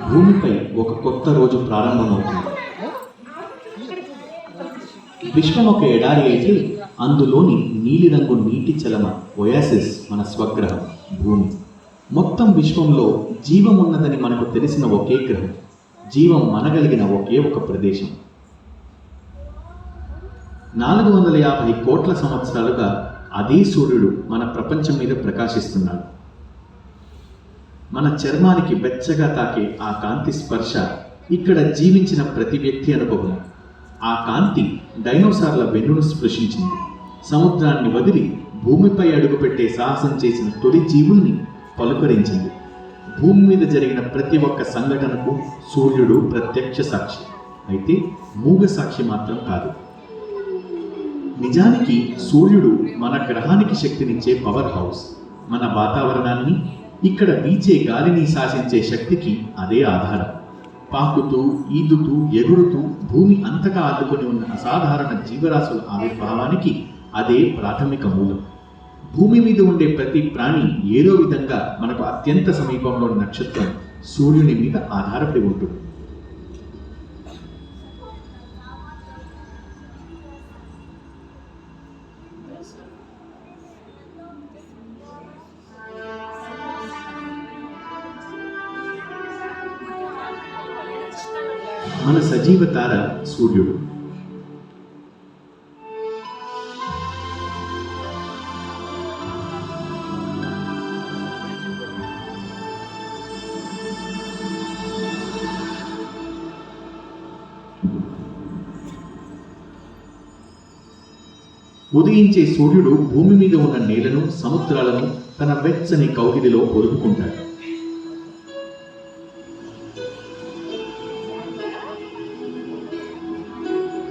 భూమిపై ఒక కొత్త రోజు ప్రారంభమవుతుంది. విశ్వం ఒక ఎడారి అయితే అందులోని నీలిరంగు నీటి చలమ ఒయాసిస్ మన స్వగ్రహం భూమి. మొత్తం విశ్వంలో జీవం ఉన్నదని మనకు తెలిసిన ఒకే గ్రహం, జీవం మనగలిగిన ఒకే ఒక ప్రదేశం. 450 కోట్ల సంవత్సరాలుగా అదే సూర్యుడు మన ప్రపంచం మీద ప్రకాశిస్తున్నాడు. మన చర్మానికి వెచ్చగా తాకే ఆ కాంతి స్పర్శ ఇక్కడ జీవించిన ప్రతి వ్యక్తి అనుభవం. ఆ కాంతి డైనోసార్ల వెన్నును స్పృశించింది. సముద్రాన్ని వదిలి భూమిపై అడుగుపెట్టే సాహసం చేసిన తొలి జీవుల్ని పలుకరించింది. భూమి మీద జరిగిన ప్రతి ఒక్క సంఘటనకు సూర్యుడు ప్రత్యక్ష సాక్షి, అయితే మూగ సాక్షి మాత్రం కాదు. నిజానికి సూర్యుడు మన గ్రహానికి శక్తినిచ్చే పవర్ హౌస్. మన వాతావరణాన్ని, ఇక్కడ వీచే గాలిని శాసించే శక్తికి అదే ఆధారం. పాకుతూ, ఈదుతూ, ఎగురుతూ భూమి అంతటా అల్లుకొని ఉన్న అసాధారణ జీవరాశుల ఆవిర్భావానికి అదే ప్రాథమిక మూలం. భూమి మీద ఉండే ప్రతి ప్రాణి ఏదో విధంగా మనకు అత్యంత సమీపంలో నక్షత్రం సూర్యుని మీద ఆధారపడి ఉంటుంది. మన సజీవ తార సూర్యుడు. ఉదయించే సూర్యుడు భూమి మీద ఉన్న నేలను, సముద్రాలను తన వెచ్చని కౌగిలిలో పొదుపుకుంటాడు.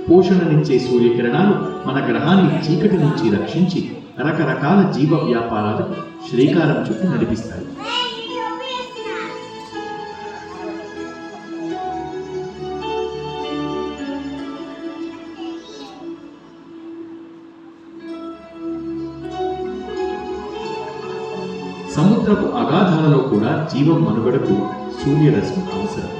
పోషణనిచ్చే సూర్యకిరణాలు మన గ్రహాన్ని చీకటి నుంచి రక్షించి రకరకాల జీవ వ్యాపారాలకు శ్రీకారం చుట్టి నడిపిస్తాయి. సముద్రపు అగాధాలలో కూడా జీవం మనుగడకు సూర్యరశ్మి అవసరం.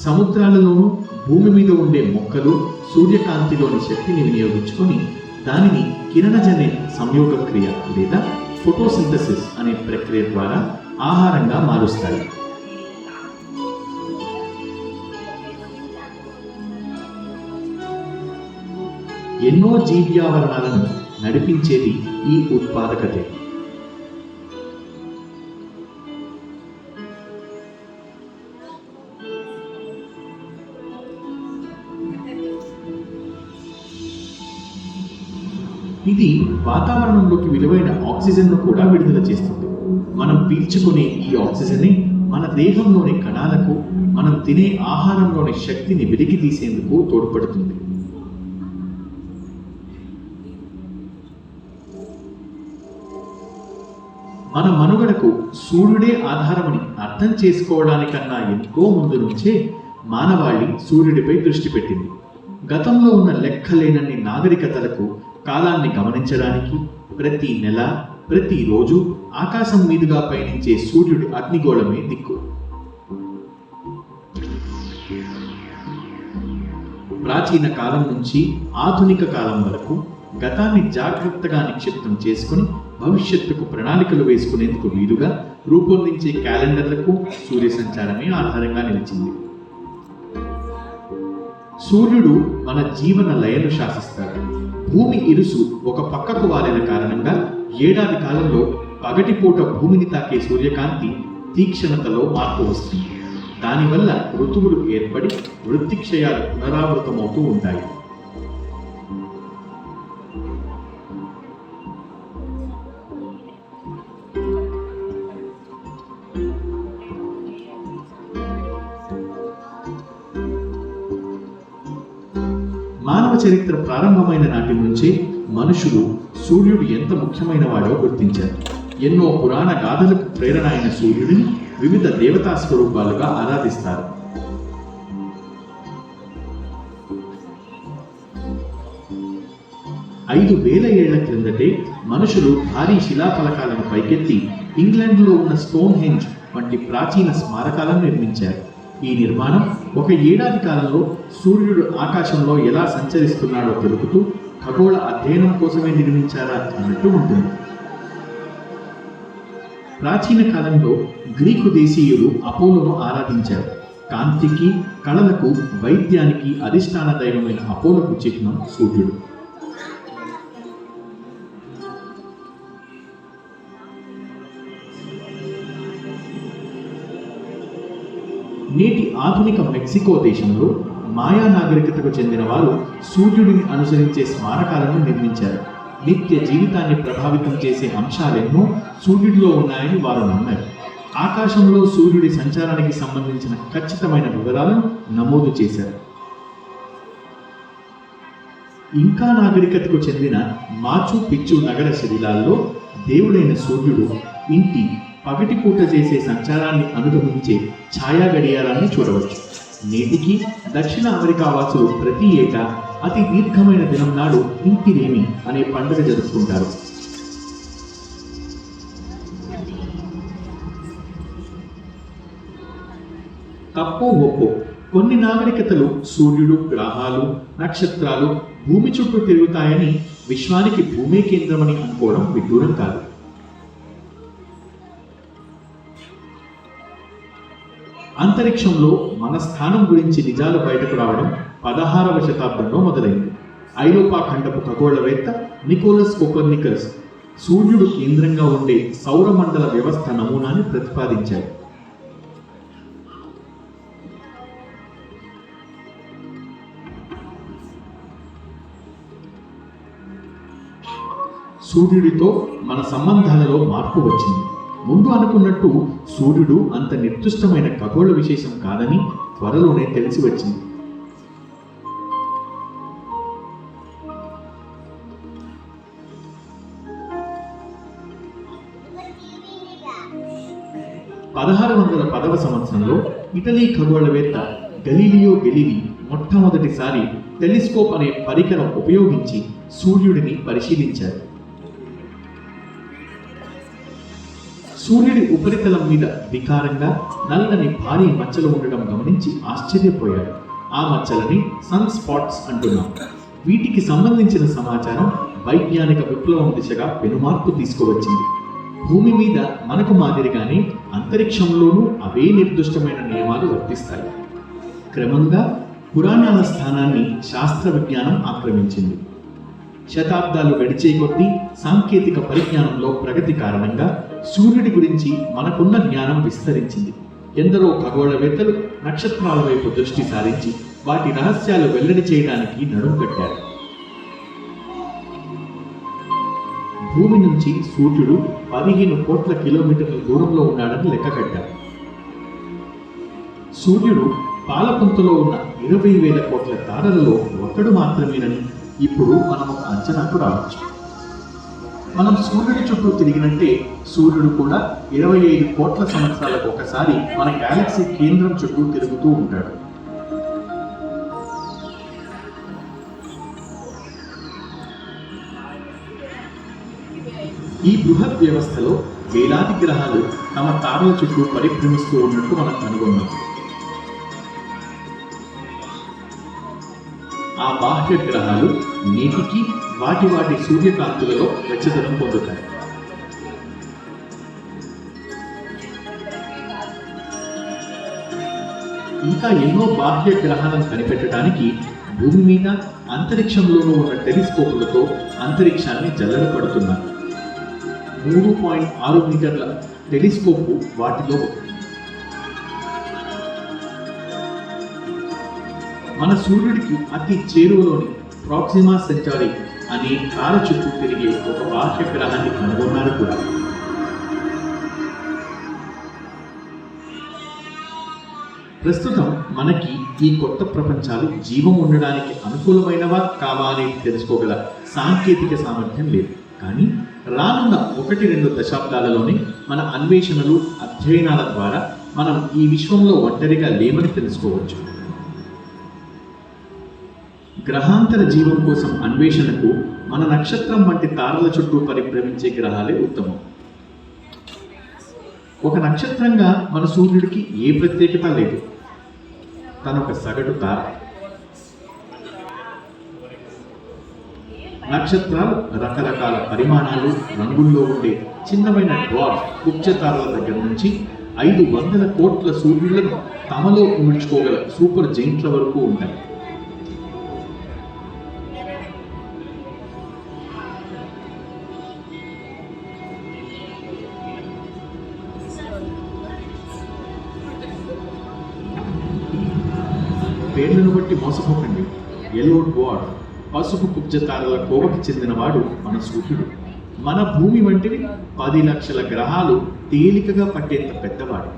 సముద్రాలలోనూ భూమి మీద ఉండే మొక్కలు సూర్యకాంతిలోని శక్తిని వినియోగించుకొని దానిని కిరణజన్య సంయోగ క్రియ లేదా ఫోటోసింథసిస్ అనే ప్రక్రియ ద్వారా ఆహారంగా మారుస్తాయి. ఎన్నో జీవ్యావరణాలను నడిపించేది ఈ ఉత్పాదకతే. ఇది వాతావరణంలోకి విలువైన ఆక్సిజన్ను కూడా విడుదల చేస్తుంది. మనం పీల్చుకునే ఈ ఆక్సిజన్ మన దేహంలోని కణాలకు మనం తినే ఆహారంలోని శక్తిని వెలికి తీసేందుకు తోడ్పడుతుంది. మన మనుగడకు సూర్యుడే ఆధారమని అర్థం చేసుకోవడానికన్నా ఎంతో ముందు నుంచే మానవాళి సూర్యుడిపై దృష్టి పెట్టింది. గతంలో ఉన్న లెక్కలేనన్ని నాగరికతలకు కాలాన్ని గమనించడానికి ప్రతి నెల, ప్రతిరోజు ఆకాశం మీదుగా పయనించే సూర్యుడి అగ్నిగోళమే దిక్కు. ప్రాచీన కాలం నుంచి ఆధునిక కాలం వరకు గతాన్ని జాగ్రత్తగా నిక్షిప్తం చేసుకుని భవిష్యత్తుకు ప్రణాళికలు వేసుకునేందుకు వీలుగా రూపొందించే క్యాలెండర్లకు సూర్య సంచారమే ఆధారంగా నిలిచింది. సూర్యుడు మన జీవన లయను శాసిస్తాడు. భూమి ఇరుసు ఒక పక్కకు వాలిన కారణంగా ఏడాది కాలంలో పగటిపూట భూమిని తాకే సూర్యకాంతి తీక్షణతలో మార్పు వస్తుంది. దానివల్ల ఋతువులు ఏర్పడి వృత్తిక్షయాలు పునరావృతమవుతూ ఉంటాయి. మానవ చరిత్ర ప్రారంభమైన నాటి నుంచే మనుషులు సూర్యుడు ఎంత ముఖ్యమైన వాడో గుర్తించారు. ఎన్నో పురాణ గాథలకు ప్రేరణ అయిన సూర్యుడిని వివిధ దేవతా స్వరూపాలుగా ఆరాధిస్తారు. 5,000 ఏళ్ల క్రిందటే మనుషులు భారీ శిలాఫలకాలను పైకెత్తి ఇంగ్లాండ్లో ఉన్న స్టోన్ హెంజ్ వంటి ప్రాచీన స్మారకాలను నిర్మించారు. ఈ నిర్మాణం ఒక ఏడాది కాలంలో సూర్యుడు ఆకాశంలో ఎలా సంచరిస్తున్నాడో తెలుపుతూ ఖగోళ అధ్యయనం కోసమే నిర్మించారా అన్నట్టు ఉంటుంది. ప్రాచీన కాలంలో గ్రీకు దేశీయులు అపోలోను ఆరాధించారు. కాంతికి, కళలకు, వైద్యానికి అధిష్టాన దైవమైన అపోలోకు చిహ్నం సూర్యుడు. నేటి ఆధునిక మెక్సికో దేశంలో మాయా నాగరికతకు చెందిన వారు సూర్యుడిని అనుసరించే స్మారకాలను నిర్మించారు. నిత్య జీవితాన్ని ప్రభావితం చేసే అంశాలెన్నో సూర్యుడిలో ఉన్నాయని వారు నమ్మారు. ఆకాశంలో సూర్యుడి సంచారానికి సంబంధించిన ఖచ్చితమైన వివరాలను నమోదు చేశారు. ఇంకా నాగరికతకు చెందిన మాచు పిచ్చు నగర శిథిలాల్లో దేవుడైన సూర్యుడు ఇంటి పగటిపూట చేసే సంచారాన్ని అనుగమించే ఛాయా గడియారాన్ని చూడవచ్చు. నేటికి దక్షిణ అమెరికా వాసులు ప్రతి ఏటా అతి దీర్ఘమైన దినం నాడు ఇంటిరేమి అనే పండుగ జరుపుకుంటారు. తప్పో ఒప్పో కొన్ని నాగరికతలు సూర్యుడు, గ్రహాలు, నక్షత్రాలు భూమి చుట్టూ తిరుగుతాయని, విశ్వానికి భూమే కేంద్రమని అనుకోవడం విడ్డూరం కాదు. అంతరిక్షంలో మన స్థానం గురించి నిజాలు బయటకు రావడం 16వ శతాబ్దంలో మొదలైంది. ఐరోపా ఖండపు ఖగోళవేత్త నికోలస్ కోపర్నికస్ సూర్యుడు కేంద్రంగా ఉండే సౌరమండల వ్యవస్థ నమూనాని ప్రతిపాదించారు. సూర్యుడితో మన సంబంధాలలో మార్పు వచ్చింది. ముందు అనుకున్నట్టు సూర్యుడు అంత నిర్దిష్టమైన ఖగోళ విశేషం కాదని త్వరలోనే తెలిసి వచ్చింది. సంవత్సరంలో ఇటలీ ఖగోళవేత్త గలీలియో గెలీలీ మొట్టమొదటిసారి టెలిస్కోప్ అనే పరికరం ఉపయోగించి సూర్యుడిని పరిశీలించారు. సూర్యుడి ఉపరితలం మీద వికారంగా నల్లని భారీ మచ్చలు ఉండడం గమనించి ఆశ్చర్యపోయారు. ఆ మచ్చలని సన్ స్పాట్స్ అంటున్నాం. వీటికి సంబంధించిన సమాచారం వైజ్ఞానిక విప్లవం దిశగా పెనుమార్పు తీసుకువచ్చింది. భూమి మీద మనకు మాదిరిగానే అంతరిక్షంలోనూ అవే నిర్దిష్టమైన నియమాలు వర్తిస్తాయి. క్రమంగా పురాణాల స్థానాన్ని శాస్త్ర విజ్ఞానం ఆక్రమించింది. శతాబ్దాలు గడిచే కొద్దీ సాంకేతిక పరిజ్ఞానంలో ప్రగతి కారణంగా సూర్యుడి గురించి మనకున్న జ్ఞానం విస్తరించింది. ఎందరో ఖగోళవేత్తలు నక్షత్రాల వైపు దృష్టి సారించి వాటి రహస్యాలు వెల్లడి చేయడానికి నడుం కట్టారు. భూమి నుంచి సూర్యుడు 15 కోట్ల కిలోమీటర్ల దూరంలో ఉన్నాడని లెక్క కట్టారు. సూర్యుడు పాలపుంతలో ఉన్న 20,000 కోట్ల తారలలో ఒకడు మాత్రమేనని ఇప్పుడు మనం ఒక అంచనాకు రావచ్చు. మనం సూర్యుడి చుట్టూ తిరిగినట్టే సూర్యుడు కూడా 25 కోట్ల సంవత్సరాలకు ఒకసారి మన గెలాక్సీ కేంద్రం చుట్టూ తిరుగుతూ ఉంటాడు. ఈ బృహత్ వ్యవస్థలో వేలాది గ్రహాలు తమ తారల చుట్టూ పరిభ్రమిస్తూ ఉన్నట్టు మనం కనుగొన్నాం. ఆ బాహ్య గ్రహాలు నేటికి వాటి వాటి సూర్యకాంతులలో వెచ్చదనం పొందుతాయి. ఇంకా ఎన్నో బాహ్య గ్రహాలను కనిపెట్టడానికి భూమి మీద అంతరిక్షంలోనూ ఉన్న టెలిస్కోపులతో అంతరిక్షాన్ని జల్లెడపడుతున్నారు. 3.6 మీటర్ల టెలిస్కోపు వాటిలో మన సూర్యుడికి అతి చేరువలోని ప్రాక్సిమా సెంటారీ అనే తార చుట్టూ తిరిగే ఒక బాహ్య గ్రహాన్ని కనుగొన్నారు కూడా. ప్రస్తుతం మనకి ఈ కొత్త ప్రపంచాలు జీవం ఉండడానికి అనుకూలమైనవా కావా అనేది తెలుసుకోగల సాంకేతిక సామర్థ్యం లేదు. కానీ రానున్న 1-2 దశాబ్దాలలోనే మన అన్వేషణలు, అధ్యయనాల ద్వారా మనం ఈ విశ్వంలో ఒంటరిగా లేమని తెలుసుకోవచ్చు. గ్రహాంతర జీవం కోసం అన్వేషణకు మన నక్షత్రం వంటి తారల చుట్టూ పరిభ్రమించే గ్రహాలే ఉత్తమం. ఒక నక్షత్రంగా మన సూర్యుడికి ఏ ప్రత్యేకత లేదు. తనొక సగటు తార. నక్షత్రాలు రకరకాల పరిమాణాలు, రంగుల్లో ఉండే చిన్నమైన డ్వార్ఫ్ కుబ్జతారల దగ్గర నుంచి 500 కోట్ల సూర్యులను తమలో ఇముడ్చుకోగల సూపర్ జైంట్ల వరకు ఉంటాయి. పేర్లను బట్టి మోసపోకండి. ఎల్లో డ్వార్ఫ్ పసుపు కుబ్జతారల కోవకి చెందినవాడు మన సూర్యుడు. మన భూమి వంటివి 10 లక్షల గ్రహాలు తేలికగా పట్టేంత పెద్దవాడు.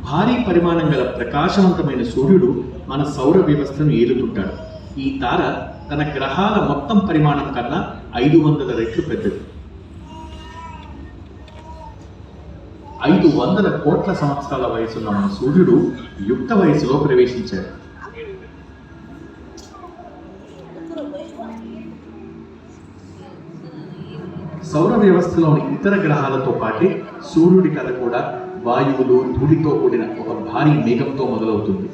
భారీ పరిమాణం గల ప్రకాశవంతమైన సూర్యుడు మన సౌర వ్యవస్థను ఏలుతుంటాడు. ఈ తార తన గ్రహాల మొత్తం పరిమాణం కన్నా 500 రెట్లు పెద్దది. 500 కోట్ల సంవత్సరాల వయసున్న మన సూర్యుడు యుక్త వయసులో ప్రవేశించాడు. సౌర వ్యవస్థలోని ఇతర గ్రహాలతో పాటే సూర్యుడి కథ కూడా వాయువులు, ధూళితో కూడిన ఒక భారీ మేఘంతో మొదలవుతుంది.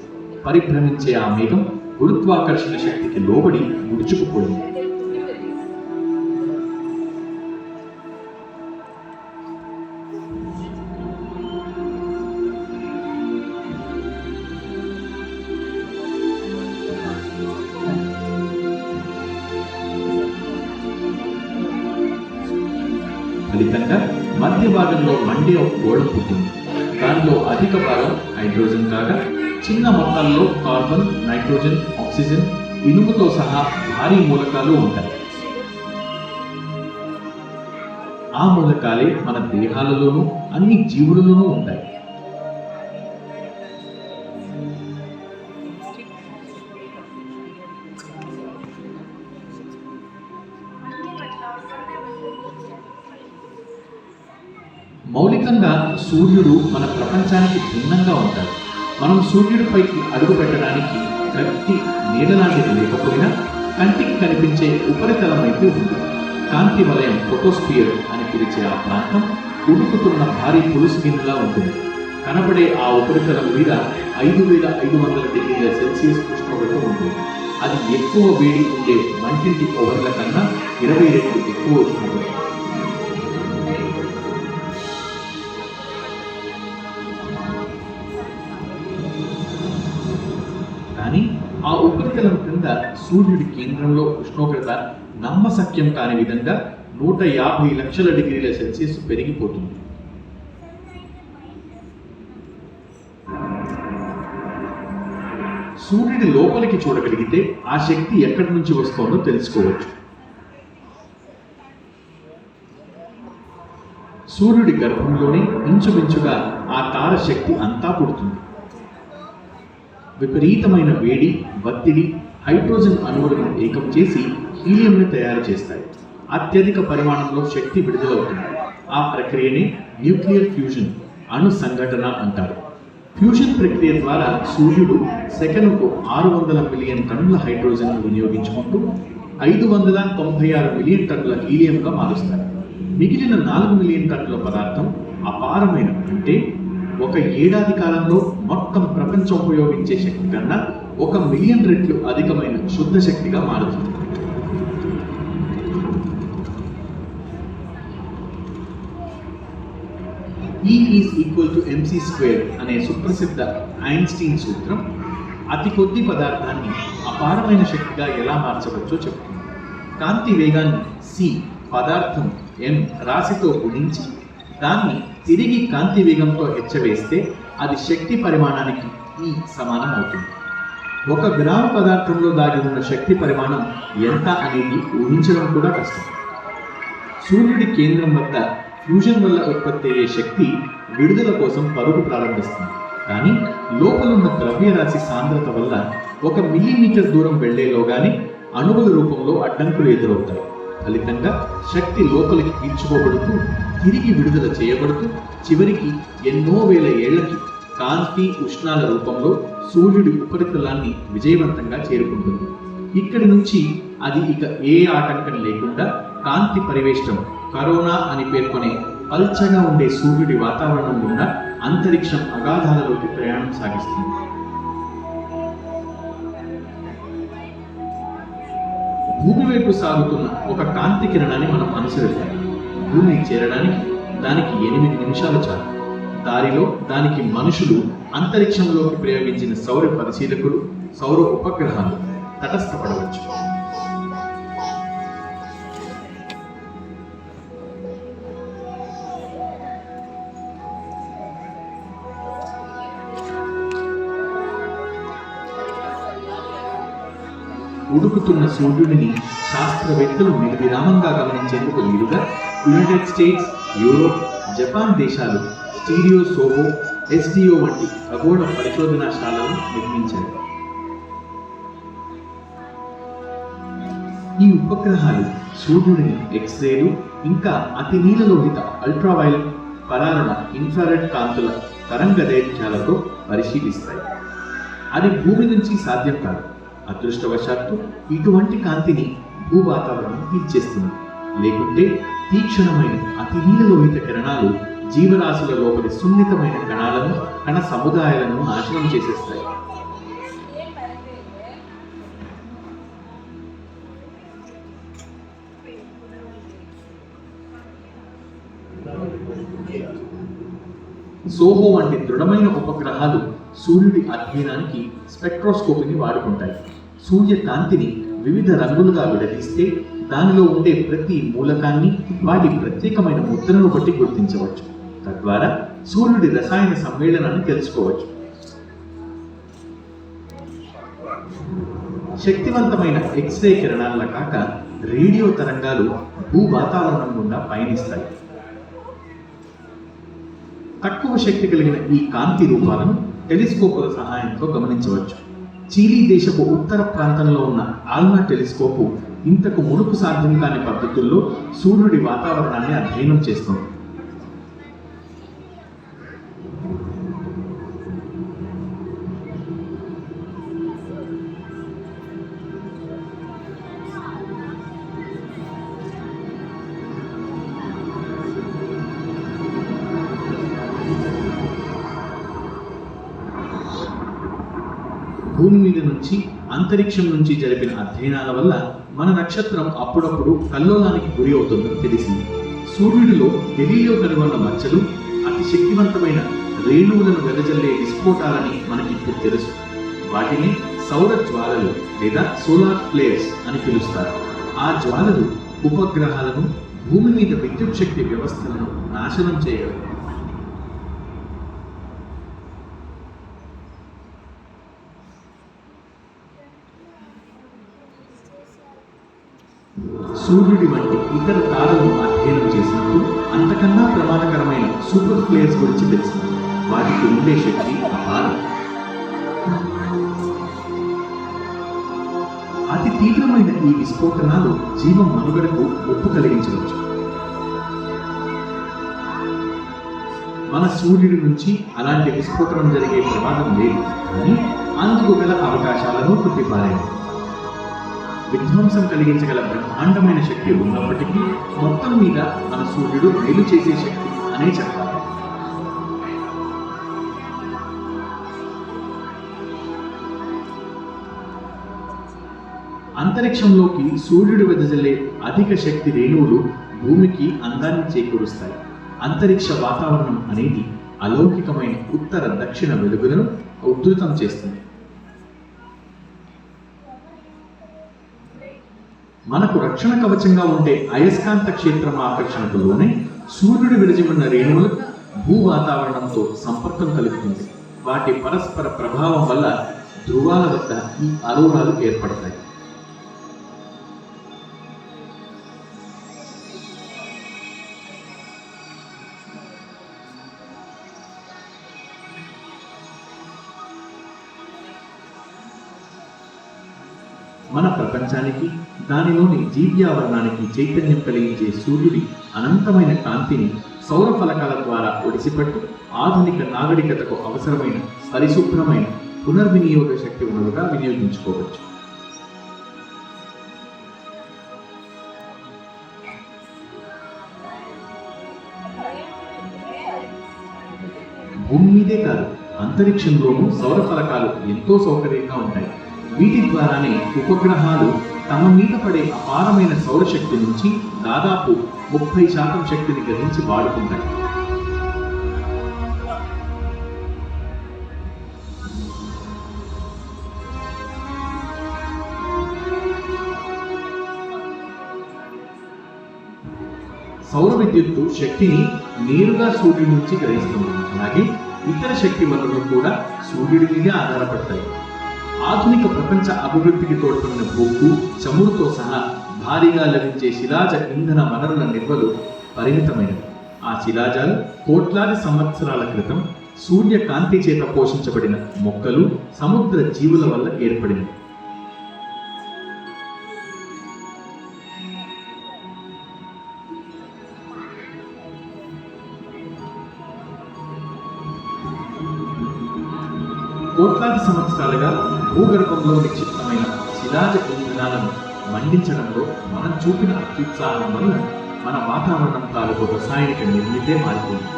పరిభ్రమించే ఆ మేఘం గురుత్వాకర్షణ శక్తికి లోబడి ముడుచుకుపోయింది. ఫలితంగా మధ్య భాగంలో మండే ఒక గోళం పుట్టింది. దానిలో అధిక భాగం హైడ్రోజన్ కాగా చిన్న మొత్తాల్లో కార్బన్, నైట్రోజన్, ఆక్సిజన్, ఇనుముతో సహా భారీ మూలకాలు ఉంటాయి. ఆ మూలకాలే మన దేహాలలోనూ అన్ని జీవులలోనూ ఉంటాయి. మౌలికంగా సూర్యుడు మన ప్రపంచానికి భిన్నంగా ఉంటాడు. మనం సూర్యుడిపైకి అడుగు పెట్టడానికి గట్టి నీడలాంటిది లేకపోయినా కంటికి కనిపించే ఉపరితలం అయితే ఉంది. కాంతి వలయం, ఫోటోస్పియర్ అని పిలిచే ఆ ప్రాంతం ఉడుకుతున్న భారీ పులుసు గిన్నెలా ఉంటుంది. కనబడే ఆ ఉపరితలం మీద 5500 డిగ్రీల సెల్సియస్ ఉష్ణోగ్రత ఉంటుంది. అది ఎక్కువ వేడి ఉండే వంటింటి ఓవెన్ల కన్నా 20 రెట్లు ఎక్కువ ఉష్ణోగ్రత. కానీ ఆ ఉపరితలం క్రింద సూర్యుడి కేంద్రంలో ఉష్ణోగ్రత నమ్మశక్యం కాని విధంగా 150 లక్షల డిగ్రీల సెల్సియస్ పెరిగిపోతుంది. సూర్యుడి లోపలికి చూడగలిగితే ఆ శక్తి ఎక్కడి నుంచి వస్తోందో తెలుసుకోవచ్చు. సూర్యుడి గర్భంలోనే ఇంచుమించుగా ఆ తార శక్తి అంతా పుడుతుంది. విపరీతమైన వేడి, ఒత్తిడి హైడ్రోజన్ అణువులను ఏకం చేసి హీలియంని తయారు చేస్తాయి. అత్యధిక పరిమాణంలో శక్తి విడుదలవుతుంది. ఆ ప్రక్రియనే న్యూక్లియర్ ఫ్యూజన్, అణు సంఘటన అంటారు. ఫ్యూజన్ ప్రక్రియ ద్వారా సూర్యుడు సెకనుకు 600 మిలియన్ టన్నుల హైడ్రోజన్ వినియోగించుకుంటూ 596 మిలియన్ టన్నుల హీలియంగా మారుస్తారు. మిగిలిన 4 మిలియన్ టన్నుల పదార్థం అపారమైన, అంటే ఒక ఏడాది కాలంలో మొత్తం ప్రపంచం ఉపయోగించే శక్తి కన్నా 1 మిలియన్ రెట్లు అధికమైన శుద్ధ శక్తిగా మారుతుంది. E is equal to mc² అనే సుప్రసిద్ధ ఐన్స్టీన్ సూత్రం అతి కొద్ది పదార్థాన్ని అపారమైన శక్తిగా ఎలా మార్చవచ్చో చెప్తుంది. కాంతి వేగాన్ని c, పదార్థం m రాశితో గుణించి దాన్ని తిరిగి కాంతి వేగంతో హెచ్చవేస్తే అది శక్తి పరిమాణానికి E సమానం అవుతుంది. 1 గ్రాము పదార్థంలో దాగి ఉన్న శక్తి పరిమాణం ఎంత అనేది ఊహించడం కూడా కష్టం. సూర్యుడి కేంద్రం వద్ద ఫ్యూజన్ వల్ల ఉత్పత్తి అయ్యే శక్తి విడుదల కోసం పరుగు ప్రారంభిస్తుంది. కానీ లోపలున్న ద్రవ్యరాశి సాంద్రత వల్ల 1 మిల్లీమీటర్ దూరం వెళ్లేలోగానే అణువుల రూపంలో అడ్డంకులు ఎదురవుతాయి. ఫలితంగా శక్తి లోపలికి పీల్చుకోబడుతూ తిరిగి విడుదల చేయబడుతూ చివరికి ఎన్నో వేల ఏళ్లకి కాంతి, ఉష్ణాల రూపంలో సూర్యుడి ఉపరితలాన్ని విజయవంతంగా చేరుకుంటుంది. ఇక్కడి నుంచి అది ఇక ఏ ఆటంకం లేకుండా కాంతి పరివేష్టం కరోనా అని పేర్కొనే పల్చగా ఉండే సూర్యుడి వాతావరణం గుండా అంతరిక్షం అగాధాలలోకి ప్రయాణం సాగిస్తుంది. భూమి వైపు సాగుతున్న ఒక కాంతి కిరణాన్ని మనం అనుసరిస్తాం. భూమిని చేరడానికి దానికి 8 నిమిషాలు చాలు. దారిలో దానికి మనుషులు, అంతరిక్షంలోకి ప్రయోగించిన సౌర పరిశీలకులు, సౌర ఉపగ్రహాలు తటస్థపడవచ్చు. ఉడుకుతున్న సూర్యుడిని శాస్త్రవేత్తలు నిర్విరామంగా గమనించేందుకు వీలుగా యునైటెడ్ స్టేట్స్, యూరోప్, జపాన్ దేశాలు స్టీరియో సోహో, ఎస్డిఓ వంటి ఖగోళ పరిశోధనాశాలను నిర్మించారు. ఈ ఉపగ్రహాలు సూర్యుడిని ఎక్స్రేలు, ఇంకా అతి నీలలోహిత అల్ట్రావైలెట్, పరారుణ ఇన్ఫ్రారెడ్ కాంతుల తరంగదైర్ఘ్యాలతో పరిశీలిస్తాయి. అది భూమి నుంచి సాధ్యం కాదు. అదృష్టవశాత్తు ఇటువంటి కాంతిని భూ వాతావరణం పీల్చేస్తుంది. లేకుంటే తీక్షణమైన అతి నీలలోహిత కిరణాలు జీవరాశుల లోపలి సున్నితమైన కణాలను, కణ సముదాయాలను నాశనం చేసేస్తాయి. సోహో వంటి దృఢమైన ఉపగ్రహాలు సూర్యుడి అధ్యయనానికి స్పెక్ట్రోస్కోపీని వాడుకుంటాయి. సూర్య కాంతిని వివిధ రంగులుగా విడదీస్తే దానిలో ఉండే ప్రతి మూలకాన్ని వాటి ప్రత్యేకమైన ముద్రను బట్టి గుర్తించవచ్చు. తద్వారా సూర్యుడి రసాయన సమ్మేళనాన్ని తెలుసుకోవచ్చు. శక్తివంతమైన ఎక్స్రే కిరణాల కాక రేడియో తరంగాలు భూ వాతావరణం గుండా పయనిస్తాయి. తక్కువ శక్తి కలిగిన ఈ కాంతి రూపాలను టెలిస్కోపుల సహాయంతో గమనించవచ్చు. చిలీ దేశపు ఉత్తర ప్రాంతంలో ఉన్న ఆల్మా టెలిస్కోపు ఇంతకు మునుపు సాధ్యం కాని పద్ధతుల్లో సూర్యుడి వాతావరణాన్ని అధ్యయనం చేస్తుంది. భూమి మీద నుంచి, అంతరిక్షం నుంచి జరిపిన అధ్యయనాల వల్ల మన నక్షత్రం అప్పుడప్పుడు కల్లోలానికి గురి అవుతుందని తెలిసింది. సూర్యుడిలో గెలీలియో కనుగొన్న మచ్చలు అతి శక్తివంతమైన రేణువులను వెదజల్లే విస్ఫోటాలని మనకిప్పుడు తెలుసు. వాటిని సౌర జ్వాలలు లేదా సోలార్ ఫ్లేర్స్ అని పిలుస్తారు. ఆ జ్వాలలు ఉపగ్రహాలను, భూమి మీద విద్యుత్ శక్తి వ్యవస్థలను నాశనం చేయగలవు. సూర్యుడి వంటి ఇతర తారలను అధ్యయనం చేసినప్పుడు అంతకన్నా ప్రమాదకరమైన సూపర్ ఫ్లేర్స్ గురించి తెలిసింది. వాటికి ఉండే శక్తి అపారం. అతి తీవ్రమైన ఈ విస్ఫోటనాలు జీవం మనుగడకు ముప్పు కలిగించవచ్చు. మన సూర్యుడి నుంచి అలాంటి విస్ఫోటనం జరిగే ప్రమాదం లేదు, కానీ అందుకు గల అవకాశాలను కొట్టిపారాయి. విధ్వంసం కలిగించగల బ్రహ్మాండమైన శక్తి ఉన్నప్పటికీ మొత్తం మీద మన సూర్యుడు మేలు చేసే శక్తి అనే చెప్పాలి. అంతరిక్షంలోకి సూర్యుడు వెదజల్లే అధిక శక్తి రేణువులు భూమికి అందాన్ని చేకూరుస్తాయి. అంతరిక్ష వాతావరణం అనేది అలౌకికమైన ఉత్తర దక్షిణ వెలుగులను ఉద్ధృతం చేస్తుంది. మనకు రక్షణ కవచంగా ఉండే అయస్కాంత క్షేత్రం ఆకర్షణకు లోనే సూర్యుడు విడిచిమన్న రేణువులు భూ వాతావరణంతో సంపర్కం కలుగుతుంది. వాటి పరస్పర ప్రభావం వల్ల ధ్రువాల వద్ద ఈ అరోరాలు ఏర్పడతాయి. మన ప్రపంచానికి, దానిలోని జీవ్యావరణానికి చైతన్యం కలిగించే సూర్యుడి అనంతమైన కాంతిని సౌర ఫలకాల ద్వారా ఒడిసిపట్టు ఆధునిక నాగరికతకు అవసరమైన పరిశుభ్రమైన పునర్వినియోగ శక్తి వనరుగా వినియోగించుకోవచ్చు. అంతరిక్షంలోనూ సౌర ఫలకాలు ఎంతో సౌకర్యంగా ఉంటాయి. వీటి ద్వారానే ఉపగ్రహాలు తమ మీద పడే అపారమైన సౌరశక్తి నుంచి దాదాపు 30% శక్తిని గ్రహించి వాడుకుంటాయి. సౌర విద్యుత్తు శక్తిని నేరుగా సూర్యుడి నుంచి గ్రహిస్తుంది. అలాగే ఇతర శక్తి వనరులు కూడా సూర్యుడి మీదే ఆధారపడతాయి. ఆధునిక ప్రపంచ అభివృద్ధికి తోడ్పడిన బొగ్గు, చమురుతో సహా భారీగా లభించే శిలాజ ఇంధన వనరుల నిల్వలు పరిమితమైనవి. ఆ శిలాజాలు కోట్లాది సంవత్సరాల క్రితం సూర్యకాంతి చేత పోషించబడిన మొక్కలు, సముద్ర జీవుల వల్ల ఏర్పడినవి. కోట్లాది సంవత్సరాలుగా భూగర్భంలో నిక్షిప్తమైన శిలాజ ఇంధనాలను మండించడంలో మనం చూపిన అత్యుత్సాహం వల్ల మన వాతావరణం తాలూకు రసాయనిక నిర్మితే మారిపోయింది.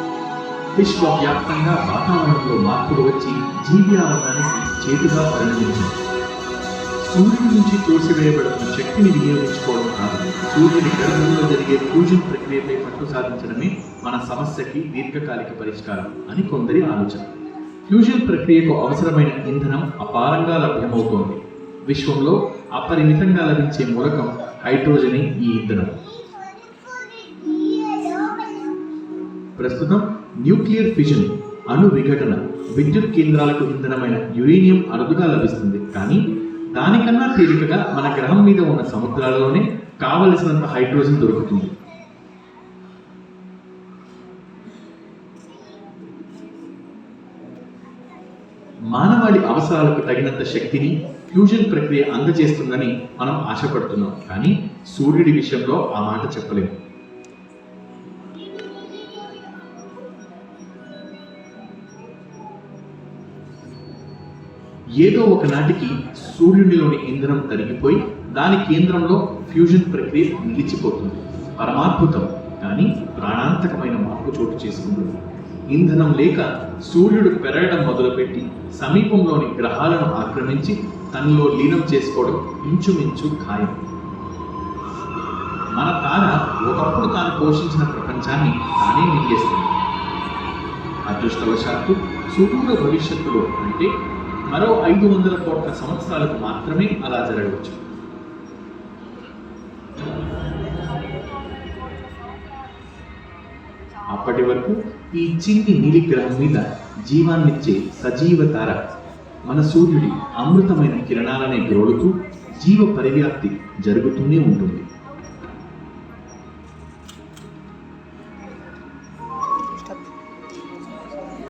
విశ్వవ్యాప్తంగా వాతావరణంలో మార్పులు వచ్చి జీవి ఆనందానికి చేతుగా పరిణమించింది. సూర్యుడి నుంచి తోసివేయబడుతున్న శక్తిని వినియోగించుకోవడం కాదు, సూర్యుడి గర్భంలో జరిగే ఫ్యూజన్ ప్రక్రియపై పట్టు సాధించడమే మన సమస్యకి దీర్ఘకాలిక పరిష్కారం అని కొందరి ఆలోచన. ఫ్యూజన్ ప్రక్రియకు అవసరమైన ఇంధనం అపారంగా లభ్యమవుతోంది. విశ్వంలో అపరిమితంగా లభించే మూలకం హైడ్రోజనే ఈ ఇంధనం. ప్రస్తుతం న్యూక్లియర్ ఫిజన్, అణు విఘటన, విద్యుత్ కేంద్రాలకు ఇంధనమైన యురేనియం అరుదుగా లభిస్తుంది. కానీ దానికన్నా తేలికగా మన గ్రహం మీద ఉన్న సముద్రాలలోనే కావలసినంత హైడ్రోజన్ దొరుకుతుంది. మానవాళి అవసరాలకు తగినంత శక్తిని ఫ్యూజన్ ప్రక్రియ అందజేస్తుందని మనం ఆశపడుతున్నాం. కానీ సూర్యుడి విషయంలో ఆ మాట చెప్పలేము. ఏదో ఒకనాటికి సూర్యునిలోని ఇంధనం తరిగిపోయి దాని కేంద్రంలో ఫ్యూజన్ ప్రక్రియ నిలిచిపోతుంది. పరమాద్భుతం, కానీ ప్రాణాంతకమైన మార్పు చోటు చేసుకుంటుంది. ఇంధనం లేక సూర్యుడు పెరగడం మొదలుపెట్టి సమీపంలోని గ్రహాలను ఆక్రమించి తనలో లీనం చేసుకోవడం ఇంచుమించు ఖాయం. మన తార ఒకప్పుడు తాను పోషించిన ప్రపంచాన్ని తానే మింగేస్తుంది. అదృష్టవశాత్తు సుదూర భవిష్యత్తులో, అంటే మరో 500 కోట్ల సంవత్సరాలకు మాత్రమే అలా జరగవచ్చు. అప్పటి వరకు ఈ చిన్ని నీలి గ్రహం మీద జీవాన్నిచ్చే సజీవ తార మన సూర్యుడి అమృతమైన కిరణాలనే గ్రోలుతూ జీవ పరివ్యాప్తి జరుగుతూనే ఉంటుంది.